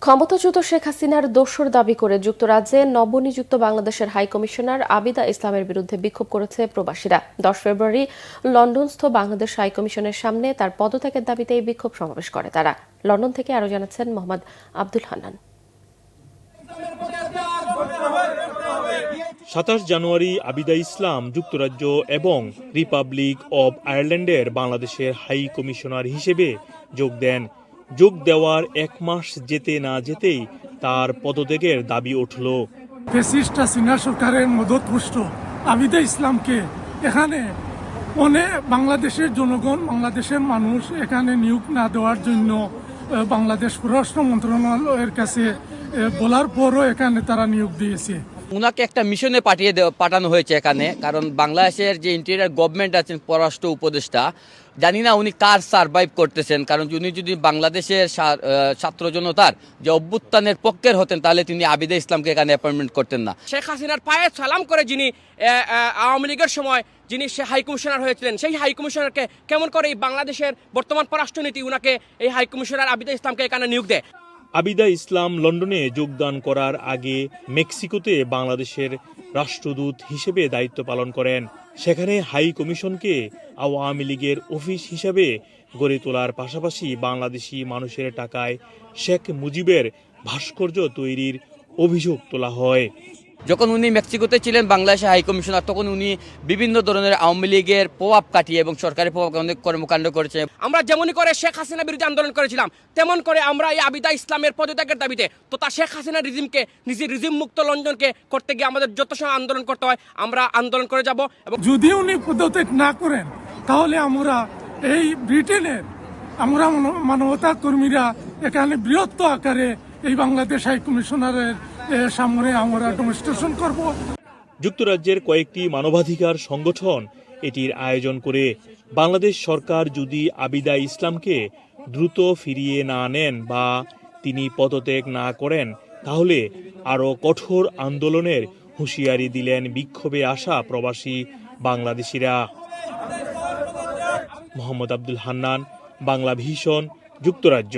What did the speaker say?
ক্ষমতাচ্যুত শেখ হাসিনার দোসর দাবি করে যুক্তরাজ্যে নবনিযুক্ত বাংলাদেশের হাই কমিশনার আবিদা ইসলামের বিরুদ্ধে বিক্ষোভ করেছে প্রবাসীরা। 10 ফেব্রুয়ারি লন্ডনস্থ বাংলাদেশ হাই কমিশনের সামনে তার পদত্যাগের দাবিতে এই বিক্ষোভ সমাবেশ করে তারা। লন্ডন থেকে আরো জানাচ্ছেন মোহাম্মদ আব্দুল হান্নান। 27 জানুয়ারি আবিদা ইসলাম যুক্তরাজ্য এবং রিপাবলিক অব আয়ারল্যান্ডের বাংলাদেশের হাই কমিশনার হিসেবে যোগ দেন। যোগ দেওয়ার 1 মাস যেতে না যেতেই তার পদত্যাগের দাবি উঠল। ফ্যাসিস্ট হাসিনা সরকারের মদতপুষ্ট আবিদা ইসলামকে এখানে বাংলাদেশের জনগণ, বাংলাদেশের মানুষ এখানে নিয়োগ না দেওয়ার জন্য বাংলাদেশ পররাষ্ট্র মন্ত্রণালয়ের কাছে বলার পরও এখানে তারা নিয়োগ দিয়েছে। উনাকে একটা মিশনে পাঠানো হয়েছে এখানে, কারণ বাংলাদেশের যে ইন্টেরিয়র গভর্নমেন্ট আছেন, পররাষ্ট্র উপদেষ্টা, জানি না উনি কার সারভাইভ করতেছেন। কারণ উনি যদি বাংলাদেশের ছাত্র জনতার যে অভ্যুত্থানের পক্ষের হতেন তাহলে তিনি আবিদা ইসলামকে এখানে অ্যাপয়েন্টমেন্ট করতেন না। শেখ হাসিনার পায়ে সালাম করে যিনি আওয়ামী লীগের সময় যিনি হাই কমিশনার হয়েছিলেন, সেই হাই কমিশনারকে কেমন করে এই বাংলাদেশের বর্তমান পররাষ্ট্রনীতি উনাকে এই হাই কমিশনার আবিদা ইসলামকে এখানে নিয়োগ দেয়। আবিদা ইসলাম লন্ডনে যোগদান করার আগে মেক্সিকোতে বাংলাদেশের রাষ্ট্রদূত হিসেবে দায়িত্ব পালন করেন। সেখানে হাই কমিশনকে আওয়ামী লীগের অফিস হিসেবে গড়ে তোলার পাশাপাশি বাংলাদেশি মানুষের টাকায় শেখ মুজিবের ভাস্কর্য তৈরির অভিযোগ তোলা হয়। যখন উনি মেক্সিকোতে ছিলেন বাংলাদেশের হাই কমিশনার, তখন উনি বিভিন্ন ধরনের আওয়ামী লীগের প্রভাব কাটিয়ে এবং সরকারি প্রভাব অনেক কর্মকাণ্ড করেছে। আমরা যেমনই করে শেখ হাসিনা বিরুদ্ধে আন্দোলন করেছিলাম, তেমন করে আমরা এই আবিদা ইসলামের পদত্যাগের দাবিতে তথা শেখ হাসিনা রিজিমকে নিজের রিজিম মুক্ত লন্ডনকে করতে গিয়ে আমাদের যত সময় আন্দোলন করতে হয় আমরা আন্দোলন করে যাব। এবং যদি উনি পদত্যাগ না করেন তাহলে আমরা এই ব্রিটেনের মানবতা কর্মীরা এখানে বৃহত্তর আকারে এই বাংলাদেশ হাই কমিশনারের সামনে আমরা ডেমনস্ট্রেশন করব। যুক্তরাজ্যের কয়েকটি মানবাধিকার সংগঠন এটির আয়োজন করে। বাংলাদেশ সরকার যদি আবিদা ইসলামকে দ্রুত ফিরিয়ে না নেন বা তিনি পদত্যাগ না করেন তাহলে আরও কঠোর আন্দোলনের হুঁশিয়ারি দিলেন বিক্ষোভে আসা প্রবাসী বাংলাদেশিরা। মোহাম্মদ আব্দুল হান্নান, বাংলা ভিশন, যুক্তরাজ্য।